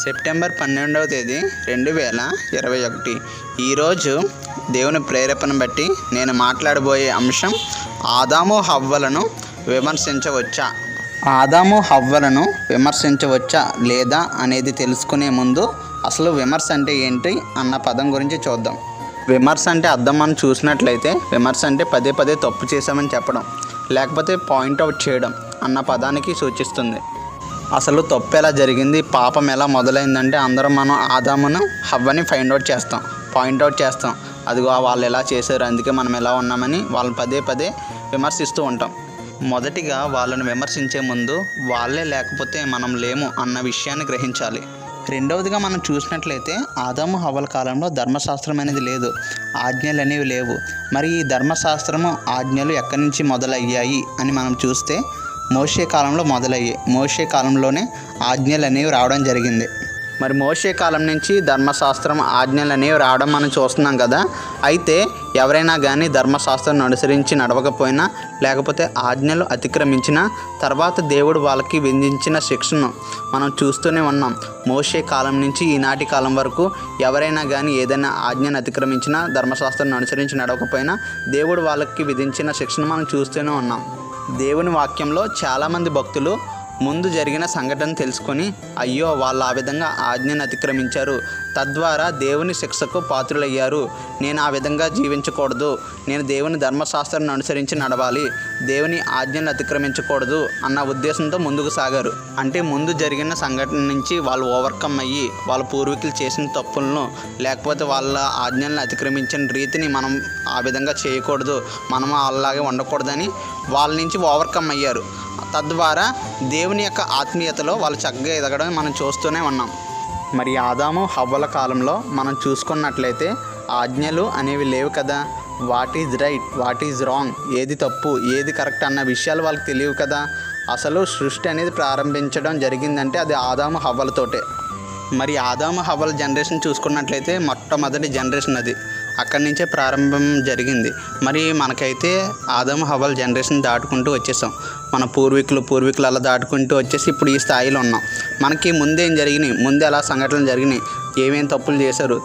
September 12వ తేదీ 2021. ఈరోజు దేవుని ప్రేరేపణ బట్టి నేను మాట్లాడబోయే అంశం ఆదాము హవ్వలను విమర్శించవచ్చా. ఆదాము హవ్వలను విమర్శించవచ్చా లేదా అనేది తెలుసుకునే ముందు అసలు విమర్శ అంటే ఏంటి అన్న పదం గురించి చూద్దాం. విమర్శ అంటే అర్థం మనం చూసినట్లయితే విమర్శ అంటే పదే పదే తప్పు చేశామని చెప్పడం, లేకపోతే పాయింట్అవుట్ చేయడం అన్న పదానికి సూచిస్తుంది. అసలు తప్పు ఎలా జరిగింది, పాపం ఎలా మొదలైందంటే అందరం మనం ఆదామును హవ్వని పాయింట్అవుట్ చేస్తాం. అదిగో వాళ్ళు ఎలా చేశారు, అందుకే మనం ఎలా ఉన్నామని వాళ్ళని పదే పదే విమర్శిస్తూ ఉంటాం. మొదటిగా వాళ్ళని విమర్శించే ముందు వాళ్ళే లేకపోతే మనం లేము అన్న విషయాన్ని గ్రహించాలి. రెండవదిగా మనం చూసినట్లయితే ఆదాము హవ్వల కాలంలో ధర్మశాస్త్రం అనేది లేదు, ఆజ్ఞలు అనేవి లేవు. మరి ఈ ధర్మశాస్త్రము ఆజ్ఞలు ఎక్కడి నుంచి మొదలయ్యాయి అని మనం చూస్తే మోషే కాలంలో మొదలయ్యాయి. మోషే కాలంలోనే ఆజ్ఞలు అనేవి రావడం జరిగింది. మరి మోషే కాలం నుంచి ధర్మశాస్త్రం ఆజ్ఞలు అనేవి రావడం మనం చూస్తున్నాం కదా. అయితే ఎవరైనా కానీ ధర్మశాస్త్రం అనుసరించి నడవకపోయినా, లేకపోతే ఆజ్ఞలు అతిక్రమించిన తర్వాత దేవుడు వాళ్ళకి విధించిన శిక్షను మనం చూస్తూనే ఉన్నాం. మోషే కాలం నుంచి ఈనాటి కాలం వరకు ఎవరైనా కానీ ఏదైనా ఆజ్ఞను అతిక్రమించినా, ధర్మశాస్త్రం అనుసరించి నడవకపోయినా దేవుడు వాళ్ళకి విధించిన శిక్షను మనం చూస్తూనే ఉన్నాం. దేవుని వాక్యంలో చాలామంది భక్తులు ముందు జరిగిన సంఘటన తెలుసుకొని అయ్యో వాళ్ళు ఆ విధంగా ఆజ్ఞను అతిక్రమించారు, తద్వారా దేవుని శిక్షకు పాత్రులయ్యారు, నేను ఆ విధంగా జీవించకూడదు, నేను దేవుని ధర్మశాస్త్రాన్ని అనుసరించి నడవాలి, దేవుని ఆజ్ఞను అతిక్రమించకూడదు అన్న ఉద్దేశంతో ముందుకు సాగారు. అంటే ముందు జరిగిన సంఘటన నుంచి వాళ్ళు ఓవర్కమ్ అయ్యి వాళ్ళ పూర్వీకులు చేసిన తప్పులను, లేకపోతే వాళ్ళ ఆజ్ఞలను అతిక్రమించిన రీతిని మనం ఆ విధంగా చేయకూడదు, మనం అలాగే ఉండకూడదని వాళ్ళ నుంచి ఓవర్కమ్ అయ్యారు. తద్వారా దేవుని యొక్క ఆత్మీయతలో వాళ్ళు చక్కగా ఎదగడం మనం చూస్తూనే ఉన్నాం. మరి ఆదాము హవ్వల కాలంలో మనం చూసుకున్నట్లయితే ఆజ్ఞలు అనేవి లేవు కదా. What is right, what is wrong, ఏది తప్పు ఏది కరెక్ట్ అన్న విషయాలు వాళ్ళకి తెలియవు కదా. అసలు సృష్టి అనేది ప్రారంభించడం జరిగిందంటే అది ఆదాము హవ్వలతోటే. మరి ఆదాము హవ్వల జనరేషన్ చూసుకున్నట్లయితే మొట్టమొదటి జనరేషన్ అది, అక్కడి నుంచే ప్రారంభం జరిగింది. మరి మనకైతే ఆదాము హవ్వల జనరేషన్ దాటుకుంటూ వచ్చేసాం. మన పూర్వీకులు అలా దాటుకుంటూ వచ్చేసి ఇప్పుడు ఈ స్థాయిలో ఉన్నాం. మనకి ముందేం జరిగినాయి, ముందు ఎలా సంఘటనలు జరిగినాయి, ఏమేమి తప్పులు చేశారు,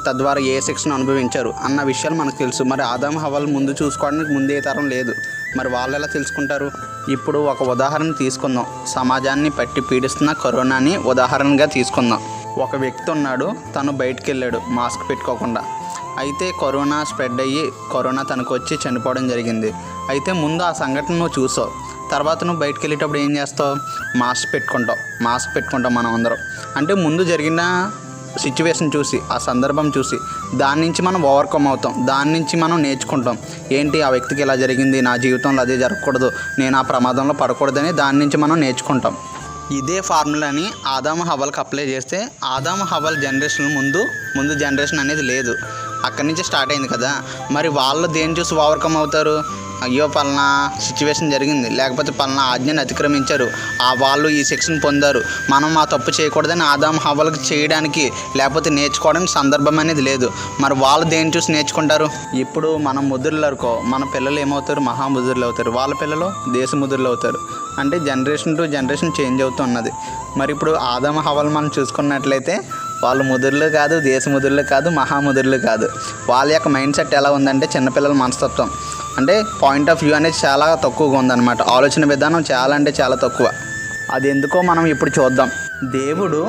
తద్వారా ఏ శిక్షను అనుభవించారు అన్న విషయాలు మనకు తెలుసు. మరి ఆదాము హవ్వలు ముందు చూసుకోవడానికి ముందే తరం లేదు, మరి వాళ్ళు ఎలా తెలుసుకుంటారు? ఇప్పుడు ఒక ఉదాహరణ తీసుకుందాం. సమాజాన్ని పట్టి పీడిస్తున్న కరోనాని ఉదాహరణగా తీసుకుందాం. ఒక వ్యక్తి ఉన్నాడు, తను బయటికి వెళ్ళాడు మాస్క్ పెట్టుకోకుండా. అయితే కరోనా స్ప్రెడ్ అయ్యి కరోనా తనకు వచ్చి చనిపోవడం జరిగింది. అయితే ముందు ఆ సంఘటన నువ్వు చూసావు, తర్వాత నువ్వు బయటకు వెళ్ళేటప్పుడు ఏం చేస్తావు? మాస్క్ పెట్టుకుంటాం మనం అందరం. అంటే ముందు జరిగిన సిచ్యువేషన్ చూసి, ఆ సందర్భం చూసి దాని నుంచి మనం ఓవర్కమ్ అవుతాం, దాని నుంచి మనం నేర్చుకుంటాం. ఏంటి, ఆ వ్యక్తికి ఇలా జరిగింది, నా జీవితంలో అదే జరగకూడదు, నేను ఆ ప్రమాదంలో పడకూడదని దాని నుంచి మనం నేర్చుకుంటాం. ఇదే ఫార్ములాని ఆదాము హవ్వలకు అప్లై చేస్తే ఆదాము హవ్వల జనరేషన్ ముందు జనరేషన్ అనేది లేదు, అక్కడి నుంచి స్టార్ట్ అయింది కదా. మరి వాళ్ళు దేని చూసి ఓవర్కమ్ అవుతారు? అయ్యో పలానా సిచ్యువేషన్ జరిగింది, లేకపోతే పలానా ఆజ్ఞను అతిక్రమించారు, వాళ్ళు ఈ శిక్షను పొందారు, మనం ఆ తప్పు చేయకూడదని ఆదాము హవ్వలకు చేయడానికి లేకపోతే నేర్చుకోవడానికి సందర్భం అనేది లేదు. మరి వాళ్ళు దేని చూసి నేర్చుకుంటారు? ఇప్పుడు మనం ముదురులు అనుకో, మన పిల్లలు ఏమవుతారు? మహాముదురులు అవుతారు, వాళ్ళ పిల్లలు దేశముదురులు అవుతారు. అంటే జనరేషన్ టు జనరేషన్ చేంజ్ అవుతున్నది. మరి ఇప్పుడు ఆదాము హవ్వలు మనం చూసుకున్నట్లయితే వాళ్ళు ముదురులు కాదు, దేశముదురులు కాదు, మహాముదురులు కాదు. వాళ్ళ యొక్క మైండ్ సెట్ ఎలా ఉందంటే చిన్నపిల్లల మనస్తత్వం, అంటే పాయింట్ ఆఫ్ వ్యూ అనేది చాలా తక్కువగా ఉందన్నమాట. ఆలోచన విధానం చాలా అంటే చాలా తక్కువ. అది ఎందుకో మనం ఇప్పుడు చూద్దాం. దేవుడు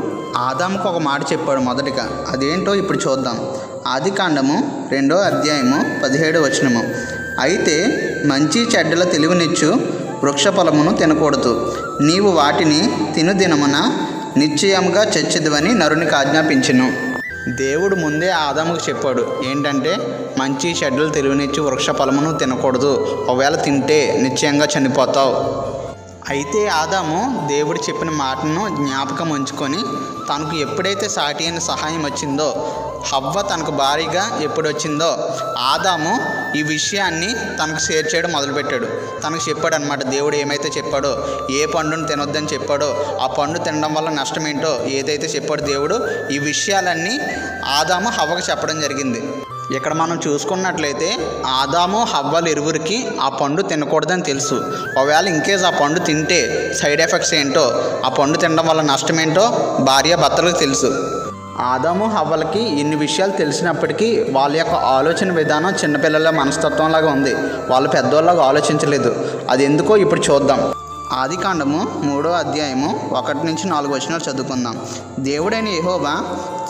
ఆదాముకు ఒక మాట చెప్పాడు మొదటిగా, అదేంటో ఇప్పుడు చూద్దాం. ఆదికాండము 2వ అధ్యాయము 17వ వచనము. అయితే మంచి చెడ్డల తెలివినిచ్చు వృక్ష ఫలమును తినకూడదు, నీవు వాటిని తిను దినమున నిశ్చయముగా చచ్చెదవని నరునికి ఆజ్ఞాపించెను. దేవుడు ముందే ఆదాముకు చెప్పాడు ఏంటంటే మంచి చెడ్డలు తెలివినిచ్చు వృక్ష ఫలమును తినకూడదు, ఒకవేళ తింటే నిశ్చయంగా చనిపోతావు. అయితే ఆదాము దేవుడు చెప్పిన మాటను జ్ఞాపకం ఉంచుకొని తనకు ఎప్పుడైతే సాటి అయిన సహాయం వచ్చిందో, హవ్వ తనకు భారీగా ఎప్పుడు వచ్చిందో, ఆదాము ఈ విషయాన్ని తనకు షేర్ చేయడం మొదలుపెట్టాడు. తనకు చెప్పాడు అనమాట, దేవుడు ఏమైతే చెప్పాడో, ఏ పండును తినొద్దని చెప్పాడో, ఆ పండు తినడం వల్ల నష్టం ఏంటో ఏదైతే చెప్పాడో దేవుడు, ఈ విషయాలన్నీ ఆదాము హవ్వకు చెప్పడం జరిగింది. ఇక్కడ మనం చూసుకున్నట్లయితే ఆదాము హవ్వలు ఇరువురికి ఆ పండు తినకూడదని తెలుసు. ఒకవేళ ఇంకేస్ ఆ పండు తింటే సైడ్ ఎఫెక్ట్స్ ఏంటో, ఆ పండు తినడం వల్ల నష్టం ఏంటో భార్య భర్తలకు తెలుసు. ఆదాము హవ్వలకి ఇన్ని విషయాలు తెలిసినప్పటికీ వాళ్ళ యొక్క ఆలోచన విధానం చిన్నపిల్లల మనస్తత్వంలాగా ఉంది. వాళ్ళు పెద్దోళ్ళలాగా ఆలోచించలేదు. అది ఎందుకో ఇప్పుడు చూద్దాం. ఆదికాండము 3వ అధ్యాయము 1-4 వచనాలు చదువుకుందాం. దేవుడైన యెహోవా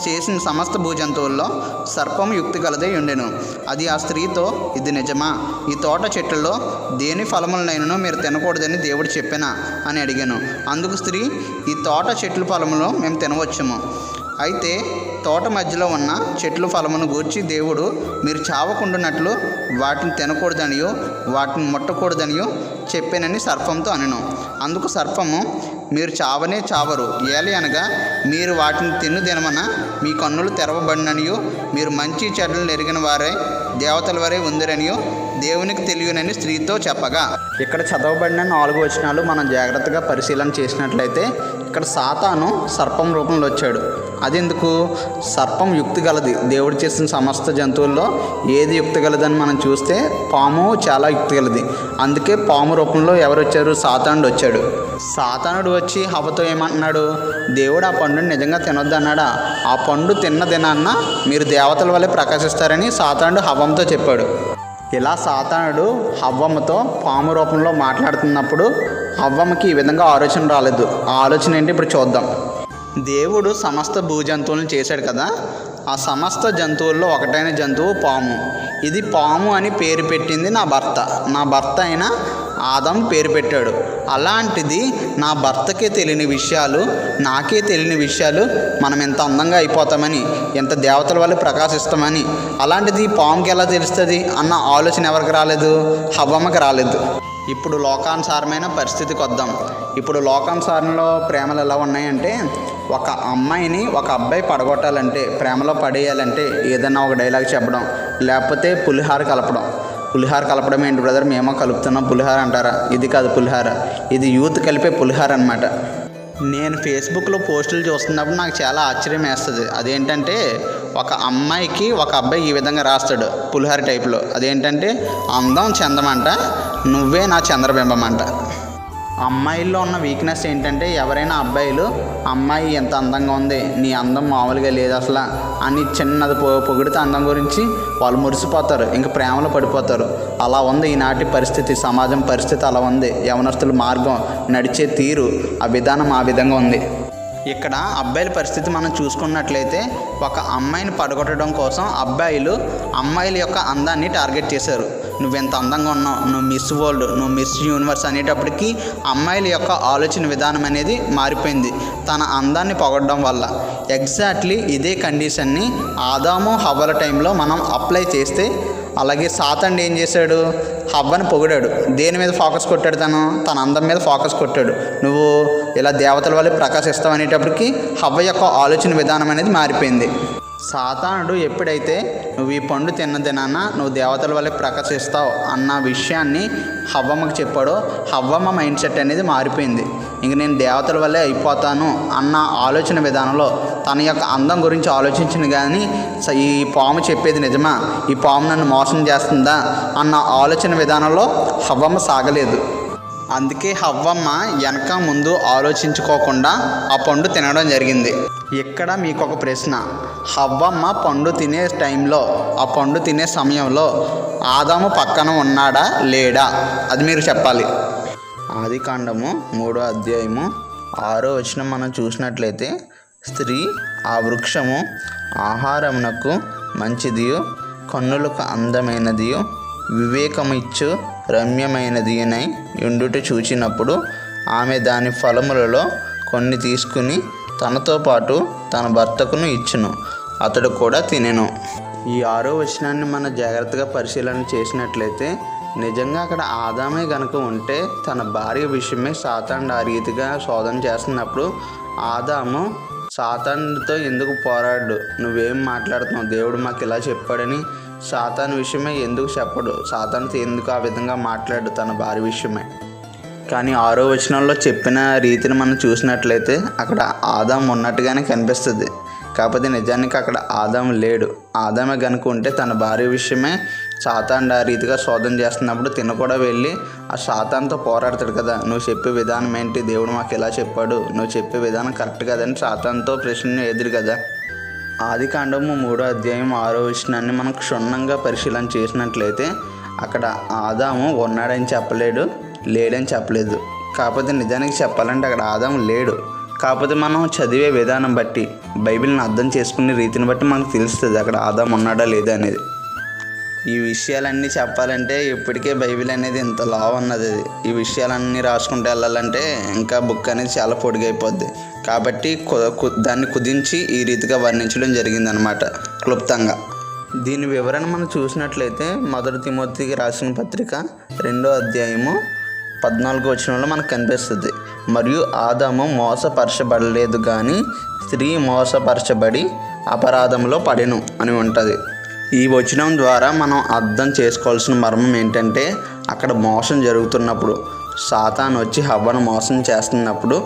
చేసిన సమస్త భూజంతువుల్లో సర్పము యుక్తి గలదై ఉండెను. అది ఆ స్త్రీతో, ఇది నిజమా? ఈ తోట చెట్లలో దేని ఫలములనైనను మీరు తినకూడదని దేవుడు చెప్పెనా అని అడిగాను. అందుకు స్త్రీ, ఈ తోట చెట్ల ఫలములు మేము తినవచ్చుము. అయితే తోట మధ్యలో ఉన్న చెట్ల ఫలమును గూర్చి దేవుడు మీరు చావకుండానట్లు వాటిని తినకూడదనియో వాటిని ముట్టకూడదనియో చెప్పానని సర్పంతో అనెను. అందుకు సర్పము, మీరు చావనే చావరు, ఏలి అనగా మీరు వాటిని తినుదినమన మీ కన్నులు తెరవబడిననియో మీరు మంచి చెడ్డలు ఎరిగిన వారే దేవతల వరే ఉందిరనియో దేవునికి తెలియనని స్త్రీతో చెప్పగా. ఇక్కడ చదవబడిన 4 వచనాలు మనం జాగ్రత్తగా పరిశీలన చేసినట్లయితే ఇక్కడ సాతాను సర్పం రూపంలో వచ్చాడు. అదెందుకు? సర్పం యుక్తి గలది. దేవుడు చేసిన సమస్త జంతువుల్లో ఏది యుక్తి గలదని మనం చూస్తే పాము చాలా యుక్తి గలది. అందుకే పాము రూపంలో ఎవరు వచ్చారు? సాతానుడు వచ్చాడు. సాతానుడు వచ్చి హవ్వతో ఏమంటున్నాడు? దేవుడు ఆ పండుని నిజంగా తినొద్దు అన్నాడా? ఆ పండు తిన్న దినాన్న మీరు దేవతల వల్లే ప్రకాశిస్తారని సాతానుడు హవ్వతో చెప్పాడు. ఇలా సాతానుడు హవ్వమ్మతో పాము రూపంలో మాట్లాడుతున్నప్పుడు హవ్వమ్మకి ఈ విధంగా ఆలోచన రాలేదు. ఆ ఆలోచన ఏంటి ఇప్పుడు చూద్దాం. దేవుడు సమస్త భూజంతువులను చేశాడు కదా, ఆ సమస్త జంతువుల్లో ఒకటైన జంతువు పాము. ఇది పాము అని పేరు పెట్టింది నా భర్త అయిన ఆదాము పేరు పెట్టాడు. అలాంటిది నా భర్తకే తెలియని విషయాలు, నాకే తెలియని విషయాలు, మనం ఎంత అందంగా అయిపోతామని, ఎంత దేవతల వల్ల ప్రకాశిస్తామని, అలాంటిది పాముకి ఎలా తెలుస్తుంది అన్న ఆలోచన ఎవరికి రాలేదు? హవ్వమ్మకి రాలేదు. ఇప్పుడు లోకానుసారమైన పరిస్థితికి వద్దాం. ఇప్పుడు లోకానుసారంలో ప్రేమలు ఎలా ఉన్నాయంటే, ఒక అమ్మాయిని ఒక అబ్బాయి పడగొట్టాలంటే, ప్రేమలో పడేయాలంటే ఏదన్నా ఒక డైలాగ్ చెప్పడం, లేకపోతే పులిహార కలపడం ఏంటి బ్రదర్, మేమో కలుపుతున్నాం పులిహార అంటారా? ఇది కాదు పులిహార, ఇది యూత్ కలిపే పులిహార అనమాట. నేను ఫేస్బుక్లో పోస్టులు చూస్తున్నప్పుడు నాకు చాలా ఆశ్చర్యం వేస్తుంది. అదేంటంటే ఒక అమ్మాయికి ఒక అబ్బాయి ఈ విధంగా రాస్తాడు పులిహార టైప్లో. అదేంటంటే, అందం చందమంట, నువ్వే నా చంద్రబింబం అంట. అమ్మాయిల్లో ఉన్న వీక్నెస్ ఏంటంటే, ఎవరైనా అబ్బాయిలు అమ్మాయి ఎంత అందంగా ఉంది, నీ అందం మామూలుగా లేదు అసలు అని చిన్నది పొగిడితే అందం గురించి వాళ్ళు మురిసిపోతారు, ఇంకా ప్రేమలో పడిపోతారు. అలా ఉంది ఈనాటి పరిస్థితి, సమాజం పరిస్థితి అలా ఉంది. యవనస్తుల మార్గం, నడిచే తీరు, ఆ విధానం ఆ విధంగా ఉంది. ఇక్కడ అబ్బాయిల పరిస్థితి మనం చూసుకున్నట్లయితే, ఒక అమ్మాయిని పడగొట్టడం కోసం అబ్బాయిలు అమ్మాయిల యొక్క అందాన్ని టార్గెట్ చేశారు. నువ్వెంత అందంగా ఉన్నావు, నువ్వు మిస్ వరల్డ్, నువ్వు మిస్ యూనివర్స్ అనేటప్పటికీ అమ్మాయిల యొక్క ఆలోచన విధానం అనేది మారిపోయింది తన అందాన్ని పొగడడం వల్ల. ఎగ్జాక్ట్లీ ఇదే కండిషన్ని ఆదాము హవ్వల టైంలో మనం అప్లై చేస్తే, అలాగే సాతానుడు ఏం చేశాడు? హవ్వని పొగిడాడు. దేని మీద ఫోకస్ కొట్టాడు? తన అందం మీద ఫోకస్ కొట్టాడు. నువ్వు ఇలా దేవతల వల్లే ప్రకాశిస్తావు అనేటప్పటికి హవ్వ యొక్క ఆలోచన విధానం అనేది మారిపోయింది. సాతానుడు ఎప్పుడైతే నువ్వు ఈ పండు తిన్నదినాన్న నువ్వు దేవతల వల్లే ప్రకాశిస్తావు అన్న విషయాన్ని హవ్వమ్మకి చెప్పాడో, హవ్వమ్మ మైండ్ సెట్ అనేది మారిపోయింది. ఇంక నేను దేవతల వల్లే అయిపోతాను అన్న ఆలోచన విధానంలో తన యొక్క అందం గురించి ఆలోచించింది. కానీ ఈ పాము చెప్పేది నిజమా, ఈ పాము నన్ను మోసం చేస్తుందా అన్న ఆలోచన విధానంలో హవ్వమ్మ సాగలేదు. అందుకే హవ్వమ్మ వెనక ముందు ఆలోచించుకోకుండా ఆ పండు తినడం జరిగింది. ఇక్కడ మీకు ఒక ప్రశ్న, హవ్వమ్మ పండు తినే టైంలో, ఆ పండు తినే సమయంలో ఆదాము పక్కన ఉన్నాడా లేడా? అది మీరు చెప్పాలి. ఆదికాండము 3వ అధ్యాయము 6వ వచనం మనం చూసినట్లయితే, స్త్రీ ఆ వృక్షము ఆహారమునకు మంచిదియు, కన్నులకు అందమైనదియు, వివేకమిచ్చు రమ్యమైనదినై ఉండుట చూచినప్పుడు ఆమె దాని ఫలములలో కొన్ని తీసుకుని తనతో పాటు తన భర్తకును ఇచ్చును, అతడు కూడా తినెను. ఈ 6వ వచనాన్ని మనం జాగ్రత్తగా పరిశీలన చేసినట్లయితే, నిజంగా అక్కడ ఆదామే గనుక ఉంటే తన భార్య విషయమే సాతానుడు ఆ రీతిగా శోధన చేస్తున్నప్పుడు ఆదాము సాతానుడితో ఎందుకు పోరాడు? నువ్వేం మాట్లాడుతున్నావు, దేవుడు మాకు ఇలా చెప్పాడని సాతాను విషయమే ఎందుకు చెప్పడు? సాతానుతో ఎందుకు ఆ విధంగా మాట్లాడు తన భార్య విషయమే? కానీ 6వ వచనంలో చెప్పిన రీతిని మనం చూసినట్లయితే అక్కడ ఆదాము ఉన్నట్టుగానే కనిపిస్తుంది. కాకపోతే నిజానికి అక్కడ ఆదాము లేడు. ఆదామే కనుక ఉంటే తన భార్య విషయమే సాతాను ఆ రీతిగా శోధన చేస్తున్నప్పుడు తిన కూడా వెళ్ళి ఆ సాతానుతో పోరాడతాడు కదా, నువ్వు చెప్పే విధానం ఏంటి, దేవుడు మాకు ఇలా చెప్పాడు, నువ్వు చెప్పే విధానం కరెక్ట్ కదని సాతానుతో ప్రశ్న ఎదురు కదా. ఆదికాండము 3వ అధ్యాయం 6వ వచనాన్ని మనం క్షుణ్ణంగా పరిశీలన చేసినట్లయితే అక్కడ ఆదాము ఉన్నాడని చెప్పలేడు, లేడని చెప్పలేదు. కాకపోతే నిజానికి చెప్పాలంటే అక్కడ ఆదాము లేడు. కాకపోతే మనం చదివే విధానం బట్టి, బైబిల్ని అర్థం చేసుకునే రీతిని బట్టి మనకు తెలుస్తుంది అక్కడ ఆదాము ఉన్నాడా లేదా అనేది. ఈ విషయాలన్నీ చెప్పాలంటే ఇప్పటికే బైబిల్ అనేది ఇంత లావు ఉన్నది. ఈ విషయాలన్నీ రాసుకుంటూ వెళ్ళాలంటే ఇంకా బుక్ అనేది చాలా పొడిగైపోద్ది. కాబట్టి దాన్ని కుదించి ఈ రీతిగా వర్ణించడం జరిగిందనమాట క్లుప్తంగా. దీని వివరణ మనం చూసినట్లయితే 1 తిమోతికి రాసిన పత్రిక 2వ అధ్యాయము 14వ వచనంలో మనకు కనిపిస్తుంది. మరియు ఆదాము మోసపరచబడలేదు కానీ స్త్రీ మోసపరచబడి అపరాధంలో పడెను అని ఉంటుంది. ఈ వచనం ద్వారా మనం అర్థం చేసుకోవాల్సిన మర్మం ఏంటంటే అక్కడ మోసం జరుగుతున్నప్పుడు, సాతాను వచ్చి హవ్వను మోసం చేస్తున్నప్పుడు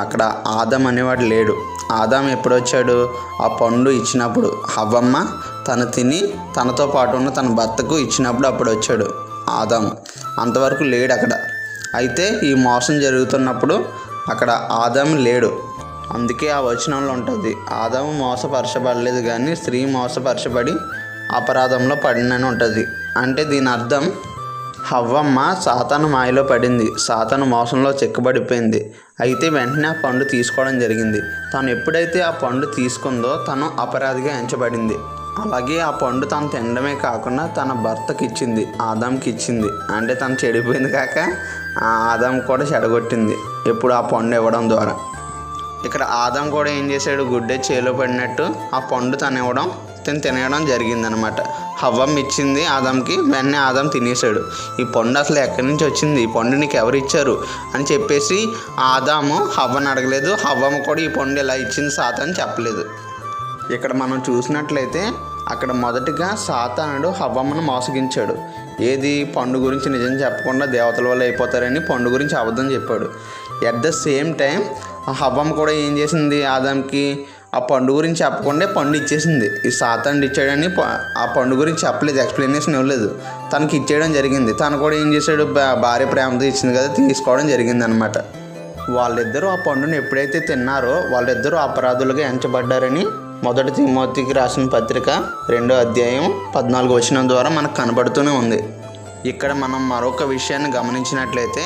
అక్కడ ఆదాం అనేవాడు లేడు. ఆదాం ఎప్పుడు వచ్చాడు? ఆ పండు ఇచ్చినప్పుడు హవ్వమ్మ తను తిని తనతో పాటు ఉన్న తన భర్తకు ఇచ్చినప్పుడు అప్పుడు వచ్చాడు ఆదాము. అంతవరకు లేడు అక్కడ. అయితే ఈ మోసం జరుగుతున్నప్పుడు అక్కడ ఆదాము లేడు. అందుకే ఆ వచనంలో ఉంటుంది ఆదాము మోసపరచబడలేదు కానీ స్త్రీ మోసపరచబడి అపరాధంలో పడినని ఉంటుంది. అంటే దీని అర్థం హవ్వమ్మ సాతాను మాయలో పడింది, సాతాను మోసంలో చిక్కబడిపోయింది. అయితే వెంటనే ఆ పండు తీసుకోవడం జరిగింది. తను ఎప్పుడైతే ఆ పండు తీసుకుందో తను అపరాధిగా ఎంచబడింది. అలాగే ఆ పండు తను తినడమే కాకుండా తన భర్తకి ఇచ్చింది, ఆదాంకి ఇచ్చింది. అంటే తను చెడిపోయింది కాక ఆదాం కూడా చెడగొట్టింది ఎప్పుడు ఆ పండు ఇవ్వడం ద్వారా. ఇక్కడ ఆదాం కూడా ఏం చేశాడు? గుడ్డే చేలో పడినట్టు ఆ పండు తను ఇవ్వడం, తినడం జరిగిందనమాట. హవ్వం ఇచ్చింది ఆదాంకి, వెంటనే ఆదాం తినేశాడు. ఈ పండు అసలు ఎక్కడి నుంచి వచ్చింది, ఈ పండు నీకు ఎవరు ఇచ్చారు అని చెప్పేసి ఆదాము హవ్వను అడగలేదు. హవ్వమ్మ కూడా ఈ పండు ఎలా ఇచ్చింది సాతాను చెప్పలేదు. ఇక్కడ మనం చూసినట్లయితే అక్కడ మొదటిగా సాతానుడు హవ్వమ్మను మోసగించాడు. ఏది? పండు గురించి నిజం చెప్పకుండా దేవతల వల్ల అయిపోతారని పండు గురించి అబద్ధం చెప్పాడు. ఎట్ ద సేమ్ టైం హవ్వమ్మ కూడా ఏం చేసింది? ఆదాంకి ఆ పండు గురించి చెప్పకుండా పండు ఇచ్చేసింది. ఈ సాతానుడు ఇచ్చాడని ఆ పండు గురించి చెప్పలేదు, ఎక్స్ప్లెనేషన్ ఇవ్వలేదు, తనకి ఇచ్చేయడం జరిగింది. తను కూడా ఏం చేశాడు? భార్య ప్రేమతో ఇచ్చింది కదా, తీసుకోవడం జరిగింది అనమాట. వాళ్ళిద్దరూ ఆ పండును ఎప్పుడైతే తిన్నారో వాళ్ళిద్దరూ అపరాధులుగా ఎంచబడ్డారని 1 తిమోతికి రాసిన పత్రిక 2వ అధ్యాయం 14వ వచనం ద్వారా మనకు కనబడుతూనే ఉంది. ఇక్కడ మనం మరొక విషయాన్ని గమనించినట్లయితే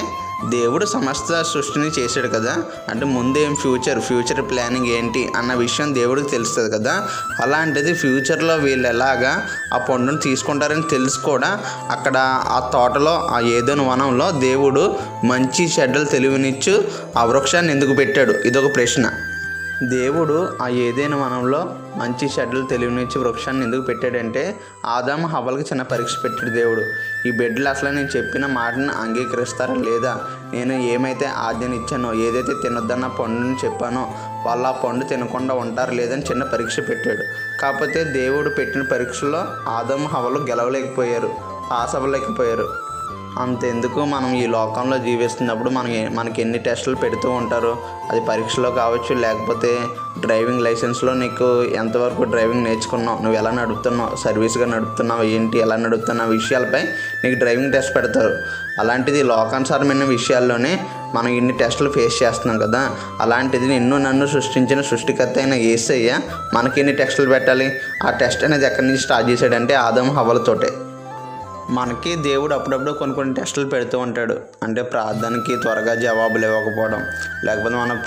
దేవుడు సమస్త సృష్టిని చేశాడు కదా, అంటే ముందేం ఫ్యూచర్ ప్లానింగ్ ఏంటి అన్న విషయం దేవుడికి తెలుస్తుంది కదా. అలాంటిది ఫ్యూచర్లో వీళ్ళు ఎలాగా ఆ పండును తీసుకుంటారని తెలుసు కూడా అక్కడ ఆ తోటలో ఆ ఏదైనా వనంలో దేవుడు మంచి చెడ్డలు తెలివినిచ్చు ఆ వృక్షాన్ని ఎందుకు పెట్టాడు? ఇదొక ప్రశ్న. దేవుడు ఆ ఏదైనా వనంలో మంచి చెడ్డలు తెలివినిచ్చి వృక్షాన్ని ఎందుకు పెట్టాడంటే ఆదాము హవ్వలకి చిన్న పరీక్ష పెట్టాడు దేవుడు. ఈ బిడ్డలు అసలు నేను చెప్పిన మాటను అంగీకరిస్తారా లేదా, నేను ఏమైతే ఆజ్ఞను ఇచ్చానో, ఏదైతే తినొద్దన్న పండుని చెప్పానో వాళ్ళు ఆ పండు తినకుండా ఉంటారు లేదని చిన్న పరీక్ష పెట్టాడు. కాకపోతే దేవుడు పెట్టిన పరీక్షలో ఆదాము హవ్వలు గెలవలేకపోయారు, పాస్ అవ్వలేకపోయారు. అంతెందుకు, మనం ఈ లోకంలో జీవిస్తున్నప్పుడు మనకి ఎన్ని టెస్టులు పెడుతూ ఉంటారు. అది పరీక్షలో కావచ్చు, లేకపోతే డ్రైవింగ్ లైసెన్స్లో నీకు ఎంతవరకు డ్రైవింగ్ నేర్చుకున్నావు, నువ్వు ఎలా నడుపుతున్నావు, సర్వీస్గా నడుపుతున్నావు ఏంటి, ఎలా నడుపుతున్న విషయాలపై నీకు డ్రైవింగ్ టెస్ట్ పెడతారు. అలాంటిది లోకానుసారమైన విషయాల్లోనే మనం ఇన్ని టెస్టులు ఫేస్ చేస్తున్నాం కదా. అలాంటిది నన్ను సృష్టించిన సృష్టికర్త అయిన యేసయ్య మనకి ఎన్ని టెస్టులు పెట్టాలి? ఆ టెస్ట్ అనేది ఎక్కడి నుంచి స్టార్ట్ చేశాడంటే ఆదాము హవ్వలతోటే. మనకి దేవుడు అప్పుడప్పుడు కొన్ని టెస్టులు పెడుతూ ఉంటాడు. అంటే ప్రార్థనకి త్వరగా జవాబులు ఇవ్వకపోవడం, లేకపోతే మనం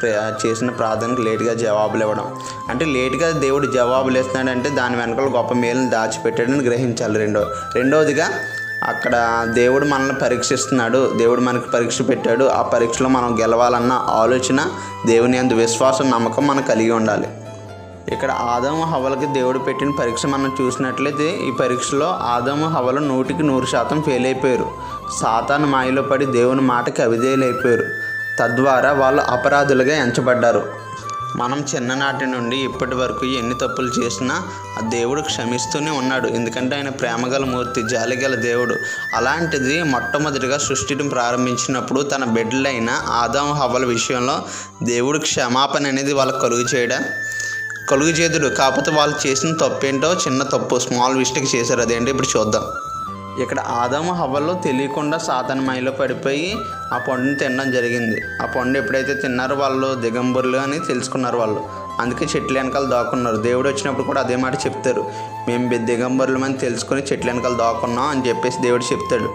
చేసిన ప్రార్థనకి లేట్గా జవాబులు ఇవ్వడం. అంటే లేట్గా దేవుడు జవాబులు ఇస్తున్నాడంటే దాని వెనకాల గొప్ప మేలుని దాచిపెట్టాడని గ్రహించాలి. రెండవదిగా అక్కడ దేవుడు మనల్ని పరీక్షిస్తున్నాడు, దేవుడు మనకి పరీక్ష పెట్టాడు. ఆ పరీక్షలో మనం గెలవాలన్న ఆలోచన, దేవుని యందు విశ్వాసం, నమ్మకం మనకు కలిగి ఉండాలి. ఇక్కడ ఆదాము హవ్వలకి దేవుడు పెట్టిన పరీక్ష మనం చూసినట్లయితే ఈ పరీక్షలో ఆదాము హవ్వలు 100% ఫెయిల్ అయిపోయారు. సాతాను మాయలో పడి దేవుని మాటకి అవిధేయులైపోయారు. తద్వారా వాళ్ళు అపరాధులుగా ఎంచబడ్డారు. మనం చిన్ననాటి నుండి ఇప్పటి వరకు ఎన్ని తప్పులు చేసినా ఆ దేవుడు క్షమిస్తూనే ఉన్నాడు. ఎందుకంటే ఆయన ప్రేమగల మూర్తి, జాలిగల దేవుడు. అలాంటిది మొట్టమొదటిగా సృష్టిని ప్రారంభించినప్పుడు తన బిడ్డలైన ఆదాము హవ్వల విషయంలో దేవుడు క్షమాపణ అనేది వాళ్ళకు కలుగు చేయడం, కలుగు చేతుడు. కాకపోతే వాళ్ళు చేసిన తప్పేంటో చిన్న తప్పు, స్మాల్ మిస్టేక్ చేశారు. అదేంటో ఇప్పుడు చూద్దాం. ఇక్కడ ఆదాము హవ్వలు తెలియకుండా సాతాను మాయలో పడిపోయి ఆ పండుని తినడం జరిగింది. ఆ పండు ఎప్పుడైతే తిన్నారో వాళ్ళు దిగంబరులు అని తెలుసుకున్నారు వాళ్ళు. అందుకే చెట్ల వెనకాల దాక్కున్నారు. దేవుడు వచ్చినప్పుడు కూడా అదే మాట చెప్తారు, మేము దిగంబరులమని తెలుసుకొని చెట్ల వెనకాల దాక్కున్నాం అని చెప్పేసి దేవుడు చెప్తాడు.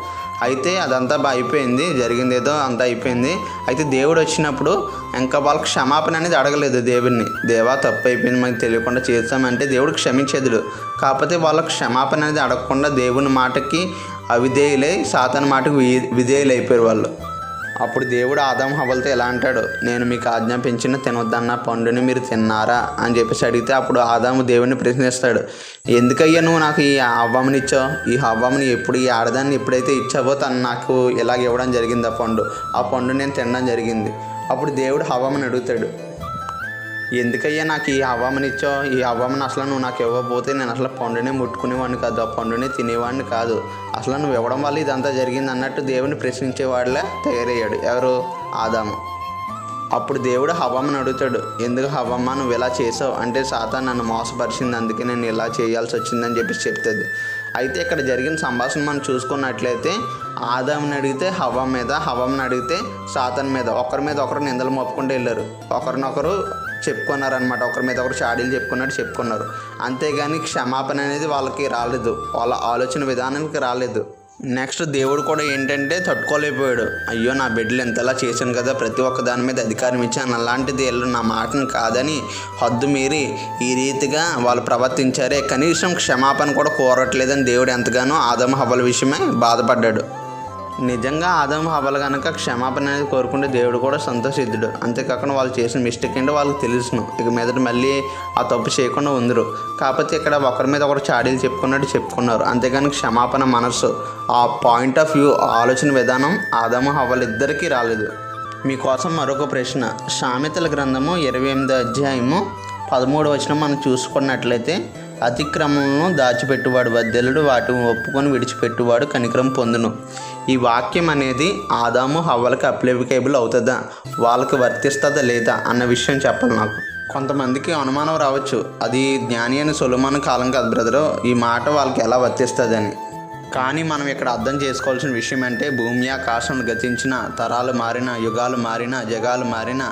అయితే అదంతా అయిపోయింది, జరిగింది ఏదో అంతా అయిపోయింది. అయితే దేవుడు వచ్చినప్పుడు ఇంకా వాళ్ళకి క్షమాపణ అనేది అడగలేదు దేవుడిని. దేవా తప్పు అయిపోయింది, మనకు తెలియకుండా చేస్తామంటే దేవుడు క్షమించేదుడు. కాకపోతే వాళ్ళకి క్షమాపణ అనేది అడగకుండా దేవుని మాటకి అవిధేయులై సాతాను మాటకు విధేయులు అయిపోయారు వాళ్ళు. అప్పుడు దేవుడు ఆదాము హవ్వలతో ఎలా అంటాడు, నేను మీకు ఆజ్ఞాపించిన తినొద్దన్న పండుని మీరు తిన్నారా అని చెప్పేసి అడిగితే అప్పుడు ఆదాము దేవుడిని ప్రశ్నిస్తాడు, ఎందుకయ్యా నువ్వు నాకు ఈ హవ్వమని ఇచ్చావు? ఈ హవ్వమని ఎప్పుడు ఈ ఆడదాన్ని ఎప్పుడైతే ఇచ్చావో తను నాకు ఇలాగ ఇవ్వడం జరిగింది. ఆ పండు నేను తినడం జరిగింది. అప్పుడు దేవుడు హవ్వమని అడుగుతాడు, ఎందుకయ్యా నాకు ఈ హవ్వమని ఇచ్చావు? ఈ హవ్వమని అసలు నువ్వు నాకు ఇవ్వకపోతే నేను అసలు పండునే ముట్టుకునేవాడిని కాదు, ఆ పండునే తినేవాడిని కాదు, అసలు నువ్వు ఇవ్వడం వల్ల ఇదంతా జరిగింది అన్నట్టు దేవుని ప్రశ్నించేవాడిలా తయారయ్యాడు. ఎవరు? ఆదాము. అప్పుడు దేవుడు హవ్వమ్మని అడుగుతాడు, ఎందుకు హవ్వమ్మ నువ్వు ఇలా చేసావు అంటే, సాతాను నన్ను మోసపరిచింది, అందుకే నేను ఇలా చేయాల్సి వచ్చిందని చెప్పేసి చెప్తుంది. అయితే ఇక్కడ జరిగిన సంభాషణ మనం చూసుకున్నట్లయితే ఆదాముని అడిగితే హవ్వ మీద, హవ్వమ్మని అడిగితే సాతాను మీద, ఒకరి మీద ఒకరు నిందలు మోపుకుంటూ వెళ్ళారు. ఒకరినొకరు చెప్పుకున్నారనమాట, ఒకరి మీద ఒకరు చాడీలు చెప్పుకున్నారు. అంతేగాని క్షమాపణ అనేది వాళ్ళకి రాలేదు, వాళ్ళ ఆలోచన విధానానికి రాలేదు. నెక్స్ట్ దేవుడు కూడా ఏంటంటే తట్టుకోలేకపోయాడు. అయ్యో నా బిడ్డలు ఎంతలా చేశాను కదా, ప్రతి ఒక్క దాని మీద అధికారం ఇచ్చాను, అలాంటిది వీళ్ళు నా మాటను కాదని హద్దు మీరి ఈ రీతిగా వాళ్ళు ప్రవర్తించారే, కనీసం క్షమాపణ కూడా కోరట్లేదని దేవుడు ఎంతగానో ఆదాము హవ్వల విషయమే బాధపడ్డాడు. నిజంగా ఆదాము హవ్వలు కనుక క్షమాపణ అనేది కోరుకుంటే దేవుడు కూడా సంతోషిద్దుడు. అంతేకాకుండా వాళ్ళు చేసిన మిస్టేక్ ఏంటో వాళ్ళకి తెలుసును, ఇక మీదట మళ్ళీ ఆ తప్పు చేయకుండా ఉందరు. కాకపోతే ఇక్కడ ఒకరి మీద ఒకరు చాడీలు చెప్పుకున్నారు. అంతేగాని క్షమాపణ మనసు, ఆ పాయింట్ ఆఫ్ వ్యూ, ఆలోచన విధానం ఆదాము హవ్వలు ఇద్దరికీ రాలేదు. మీకోసం మరొక ప్రశ్న. సామెతల గ్రంథము 28వ అధ్యాయము 13వ వచనం మనం చూసుకున్నట్లయితే, అతిక్రమములను దాచిపెట్టువాడు వర్ధిల్లుడు, వాటిని ఒప్పుకొని విడిచిపెట్టువాడు కనికరం పొందును. ఈ వాక్యం అనేది ఆదాము హవ్వలకి అప్లికేబుల్ అవుతుందా, వాళ్ళకి వర్తిస్తుందా లేదా అన్న విషయం చెప్పాలి నాకు. కొంతమందికి అనుమానం రావచ్చు, అది జ్ఞాని అని సొలొమోను కాలం కాదు బ్రదరు, ఈ మాట వాళ్ళకి ఎలా వర్తిస్తుందని. కానీ మనం ఇక్కడ అర్థం చేసుకోవాల్సిన విషయం అంటే, భూమి ఆకాశం గతించిన, తరాలు మారిన, యుగాలు మారిన, జగాలు మారిన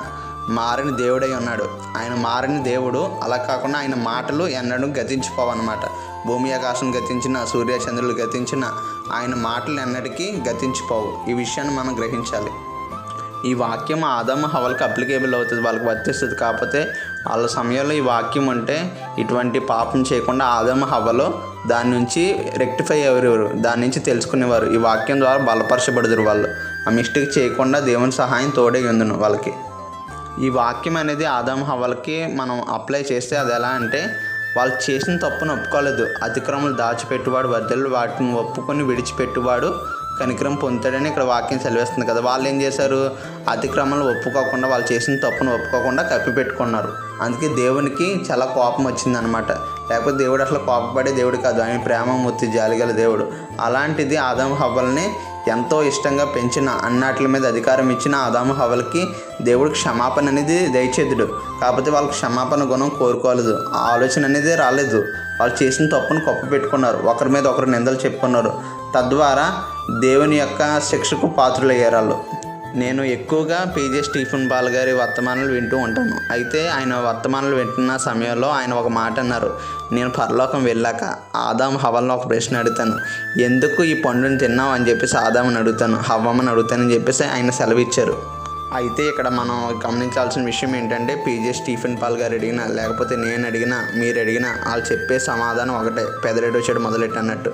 దేవుడై ఉన్నాడు. ఆయన మారిన దేవుడు. అలా కాకుండా ఆయన మాటలు ఎన్నడూ గతించిపోవన్నమాట. భూమి ఆకాశం గతించిన, సూర్య చంద్రులు గతించిన, ఆయన మాటలు ఎన్నటికీ గతించిపోవు. ఈ విషయాన్ని మనం గ్రహించాలి. ఈ వాక్యం ఆదాము హవ్వలకి అప్లికేబుల్ అవుతుంది, వాళ్ళకి వర్తిస్తుంది. కాకపోతే వాళ్ళ సమయంలో ఈ వాక్యం ఉంటే ఇటువంటి పాపం చేయకుండా ఆదాము హవ్వలు దాని నుంచి రెక్టిఫై అయ్యేవారు, దాని నుంచి తెలుసుకునేవారు. ఈ వాక్యం ద్వారా బలపరచబడుదురు. వాళ్ళు ఆ మిస్టేక్ చేయకుండా దేవుని సహాయం తోడే ఉందును వాళ్ళకి. ఈ వాక్యం అనేది ఆదాము హవ్వలకి మనం అప్లై చేస్తే అది ఎలా అంటే, వాళ్ళు చేసిన తప్పును ఒప్పుకోలేదు. అతిక్రమలు దాచిపెట్టువాడు వర్ధిల్లుడు, వాటిని ఒప్పుకొని విడిచిపెట్టువాడు కనికరం పొందుతాడని ఇక్కడ వాక్యం సెలవిస్తుంది కదా. వాళ్ళు ఏం చేశారు, అతిక్రమలు ఒప్పుకోకుండా, వాళ్ళు చేసిన తప్పును ఒప్పుకోకుండా కప్పిపెట్టుకున్నారు. అందుకే దేవునికి చాలా కోపం వచ్చిందనమాట. లేకపోతే దేవుడు అసలు కోపపడే దేవుడు కాదు, ఆయన ప్రేమమూర్తి, జాలిగల దేవుడు. అలాంటిది ఆదాము హవ్వల్ని ఎంతో ఇష్టంగా పెంచిన, అన్నిటి మీద అధికారం ఇచ్చిన ఆదాము హవ్వలకి దేవుడు క్షమాపణ అనేది దయచేదుడు. కాకపోతే వాళ్ళకి క్షమాపణ గుణం కోరుకోలేదు, ఆ ఆలోచన అనేది రాలేదు. వాళ్ళు చేసిన తప్పును కప్పిపెట్టుకున్నారు, ఒకరి మీద ఒకరు నిందలు చెప్పుకున్నారు. తద్వారా దేవుని యొక్క శిక్షకు పాత్రులయ్యారు వాళ్ళు. నేను ఎక్కువగా పీజే స్టీఫెన్ పాల్ గారి వర్తమానాలు వింటూ ఉంటాను. అయితే ఆయన వర్తమానాలు వింటున్న సమయంలో ఆయన ఒక మాట అన్నారు, నేను పరలోకం వెళ్ళాక ఆదాము హవ్వలను ఒక ప్రశ్న అడుగుతాను, ఎందుకు ఈ పండుని తిన్నావు అని చెప్పేసి ఆదాముని అడుగుతాను, హవ్వమ్మని అడుగుతానని చెప్పేసి ఆయన సెలవిచ్చారు. అయితే ఇక్కడ మనం గమనించాల్సిన విషయం ఏంటంటే, పీజే స్టీఫెన్ పాల్ గారు అడిగినా, లేకపోతే నేను అడిగినా, మీరు అడిగినా, వాళ్ళు చెప్పే సమాధానం ఒకటే, పెదరెడు వచ్చాడు మొదలెట్టు అన్నట్టు.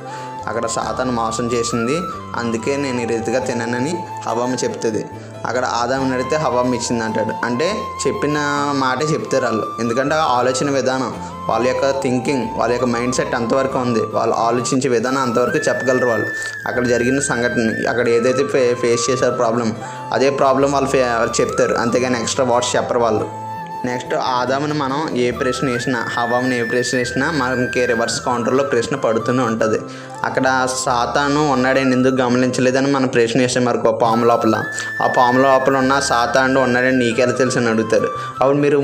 అక్కడ సాతాను మోసం చేసింది, అందుకే నేను ఈ రీతిగా తిననని హవ్వమ్మ చెప్తుంది. అక్కడ ఆదాముని అడిగితే హవ్వమ్మ ఇచ్చింది అంటాడు. అంటే చెప్పిన మాటే చెప్తారు వాళ్ళు. ఎందుకంటే ఆలోచన విధానం, వాళ్ళ యొక్క థింకింగ్, వాళ్ళ యొక్క మైండ్ సెట్ అంతవరకు ఉంది. వాళ్ళు ఆలోచించే విధానం అంతవరకు చెప్పగలరు వాళ్ళు. అక్కడ జరిగిన సంఘటన, అక్కడ ఏదైతే ఫేస్ చేశారో ప్రాబ్లం, అదే ప్రాబ్లం వాళ్ళు చెప్తారు, అంతేగాని ఎక్స్ట్రా వర్డ్స్ చెప్పరు వాళ్ళు. నెక్స్ట్ ఆదాముని మనం ఏ ప్రశ్న వేసినా, హవ్వని ఏ ప్రశ్న వేసినా మనకి రివర్స్ కౌంటర్లో ప్రశ్న పడుతూనే ఉంటుంది. అక్కడ సాతాను ఉన్నాడని ఎందుకు గమనించలేదని మనం ప్రశ్న వేసాం మరొక పాము లోపల. ఆ పాము లోపల ఉన్న సాతాను ఉన్నాడని నీకెలా తెలుసు అని అడుగుతారు. అప్పుడు మీరు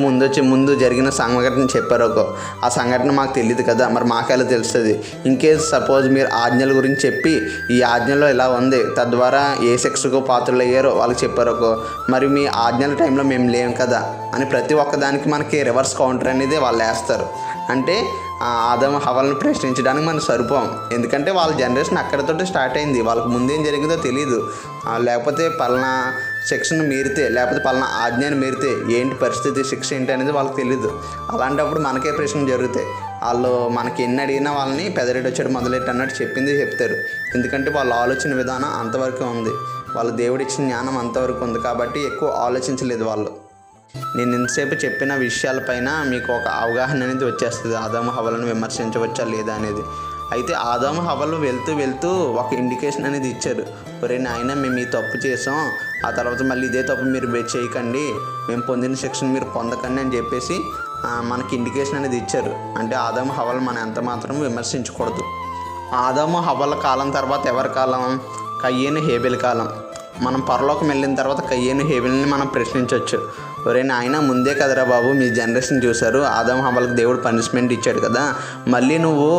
ముందు జరిగిన సంఘటన చెప్పారు ఆ సంఘటన మాకు తెలియదు కదా, మరి మాకెలా తెలుస్తుంది? ఇంకేస్ సపోజ్ మీరు ఆజ్ఞల గురించి చెప్పి ఈ ఆజ్ఞలో ఇలా ఉంది, తద్వారా ఏ శిక్షకు పాత్రలు అయ్యారో వాళ్ళకి చెప్పారు మరి మీ ఆజ్ఞల టైంలో మేము లేము కదా అని ప్రతి ఒక్కదానికి మనకి రివర్స్ కౌంటర్ అనేది వాళ్ళు వేస్తారు. అంటే ఆదాము హవ్వలను ప్రశ్నించడానికి మనం సరిపోం. ఎందుకంటే వాళ్ళ జనరేషన్ అక్కడితోటి స్టార్ట్ అయింది, వాళ్ళకి ముందేం జరిగిందో తెలియదు. లేకపోతే పలానా శిక్షను మీరితే, లేకపోతే పలానా ఆజ్ఞను మీరితే ఏంటి పరిస్థితి, శిక్ష ఏంటి అనేది వాళ్ళకి తెలియదు. అలాంటప్పుడు మనకే ప్రశ్నలు జరుగుతాయి. వాళ్ళు మనకి ఎన్ని అడిగినా వాళ్ళని పెదరెడ్డి వచ్చాడు మొదలెట్టి అన్నట్టు చెప్పింది చెప్తారు. ఎందుకంటే వాళ్ళ ఆలోచన విధానం అంతవరకు ఉంది, వాళ్ళ దేవుడు ఇచ్చిన జ్ఞానం అంతవరకు ఉంది కాబట్టి ఎక్కువ ఆలోచించలేదు వాళ్ళు. నేను ఇంతసేపు చెప్పిన విషయాలపైన మీకు ఒక అవగాహన అనేది వచ్చేస్తుంది, ఆదాము హవ్వలను విమర్శించవచ్చా లేదా అనేది. అయితే ఆదాము హవ్వలు వెళ్తూ ఒక ఇండికేషన్ అనేది ఇచ్చారు. ఒరే నాయన, మేము ఈ తప్పు చేసాం, ఆ తర్వాత మళ్ళీ ఇదే తప్పు మీరు చేయకండి, మేము పొందిన శిక్షను మీరు పొందకండి అని చెప్పేసి మనకి ఇండికేషన్ అనేది ఇచ్చారు. అంటే ఆదాము హవ్వలు మనం ఎంత మాత్రం విమర్శించకూడదు. ఆదాము హవ్వల కాలం తర్వాత ఎవరి కాలం? కయ్యేను హేబెల్ కాలం. మనం పరలోకం వెళ్ళిన తర్వాత కయ్యేను హేబెల్ని మనం ప్రశ్నించవచ్చు. ఒరే నాయన, ముందే కదరా బాబు మీ జనరేషన్ చూశారు, ఆదాము హవ్వలకు దేవుడు పనిష్మెంట్ ఇచ్చాడు కదా, మళ్ళీ నువ్వు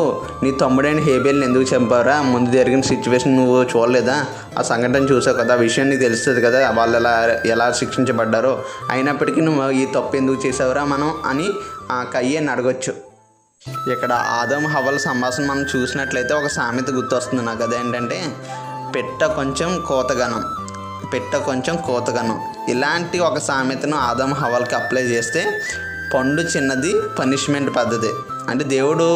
నీ తమ్ముడైన హేబెల్ని ఎందుకు చంపావురా? ముందు జరిగిన సిచ్యువేషన్ నువ్వు చూడలేదా? ఆ సంఘటన చూసావు కదా, ఆ విషయం నీకు తెలుస్తుంది కదా, వాళ్ళు ఎలా శిక్షించబడ్డారో. అయినప్పటికీ నువ్వు ఈ తప్పు ఎందుకు చేసావురా మనం అని కయ్యేని అడగొచ్చు. ఇక్కడ ఆదాము హవ్వల సంభాషణ మనం చూసినట్లయితే ఒక సామెత గుర్తొస్తుంది నాకు. అదేంటంటే పెట్ట కొంచెం కోతగనం. ఇలాంటి ఒక సామెతను ఆదాము హవ్వలకి అప్లై చేస్తే పండు చిన్నది పనిష్మెంట్ పద్ధతి. అంటే దేవుడు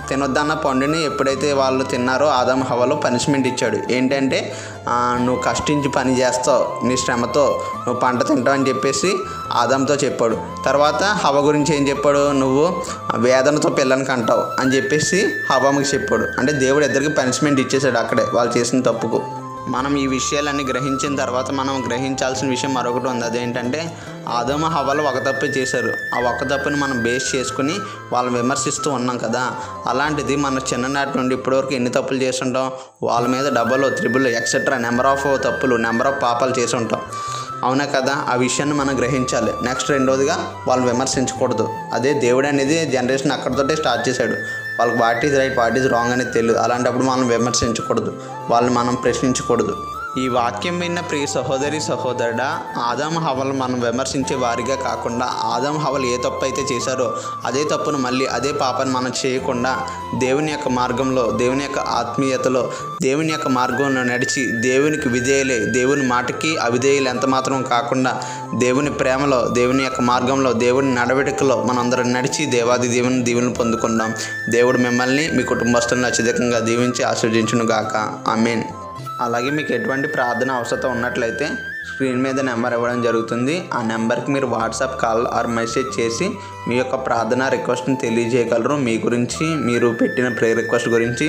తినొద్దన్న పండుని ఎప్పుడైతే వాళ్ళు తిన్నారో ఆదాము హవ్వలో పనిష్మెంట్ ఇచ్చాడు. ఏంటంటే నువ్వు కష్టించి పని చేస్తావు, నీ శ్రమతో నువ్వు పంట తింటావు అని చెప్పేసి ఆదాముతో చెప్పాడు. తర్వాత హవ్వ గురించి ఏం చెప్పాడు? నువ్వు వేదనతో పిల్లని కంటావు అని చెప్పేసి హవ్వకి చెప్పాడు. అంటే దేవుడు ఇద్దరికి పనిష్మెంట్ ఇచ్చేసాడు అక్కడే వాళ్ళు చేసిన తప్పుకు. మనం ఈ విషయాలన్నీ గ్రహించిన తర్వాత మనం గ్రహించాల్సిన విషయం మరొకటి ఉంది. అదేంటంటే ఆదాము హవ్వలు ఒక తప్పే చేశారు. ఆ ఒక్క తప్పుని మనం బేస్ చేసుకుని వాళ్ళని విమర్శిస్తూ ఉన్నాం కదా. అలాంటిది మన చిన్ననాటి నుండి ఇప్పటివరకు ఎన్ని తప్పులు చేసి ఉంటాం? వాళ్ళ మీద double, triple, etcetera number of తప్పులు, నెంబర్ ఆఫ్ పాపాలు చేసి ఉంటాం. అవునా కదా? ఆ విషయాన్ని మనం గ్రహించాలి. నెక్స్ట్ రెండోదిగా వాళ్ళని విమర్శించకూడదు. అదే దేవుడు అనేది జనరేషన్ అక్కడితోటే స్టార్ట్ చేశాడు. వాళ్ళకి what is right, what is wrong అనేది తెలియదు. అలాంటప్పుడు మనం విమర్శించకూడదు, వాళ్ళని మనం ప్రశ్నించకూడదు. ఈ వాక్యం విన్న ప్రియ సహోదరి సహోదరుడా, ఆదాము హవ్వలు మనం విమర్శించే వారిగా కాకుండా ఆదాము హవ్వలు ఏ తప్పు అయితే చేశారో అదే తప్పును మళ్ళీ అదే పాపాన్ని మనం చేయకుండా దేవుని యొక్క మార్గంలో, దేవుని యొక్క ఆత్మీయతలో, దేవుని యొక్క మార్గంలో నడిచి దేవునికి విధేయులే, దేవుని మాటకి అవిధేయులు ఎంత మాత్రం కాకుండా దేవుని ప్రేమలో, దేవుని యొక్క మార్గంలో, దేవుని నడవడికలో మనందరం నడిచి దేవాది దేవుని దీవెనలు పొందుకుందాం. దేవుడు మిమ్మల్ని మీ కుటుంబస్తులను అత్యధికంగా దీవించి ఆశీర్వదించును గాక. ఆమేన్. అలాగే మీకు ఎటువంటి ప్రార్థన అవసరం ఉన్నట్లయితే స్క్రీన్ మీద నెంబర్ ఇవ్వడం జరుగుతుంది. ఆ నెంబర్కి మీరు వాట్సాప్ కాల్ ఆర్ మెసేజ్ చేసి మీ యొక్క ప్రార్థన రిక్వెస్ట్ని తెలియజేయగలరు. మీ గురించి, మీరు పెట్టిన ప్రేయర్ రిక్వెస్ట్ గురించి,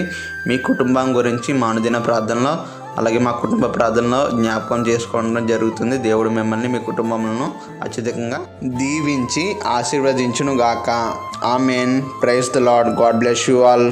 మీ కుటుంబం గురించి మా అనుదిన ప్రార్థనలో, అలాగే మా కుటుంబ ప్రార్థనలో జ్ఞాపకం చేసుకోవడం జరుగుతుంది. దేవుడు మిమ్మల్ని, మీ కుటుంబములను అత్యధికంగా దీవించి ఆశీర్వదించును గాక. ఆమేన్. Praise the Lord. God bless you all.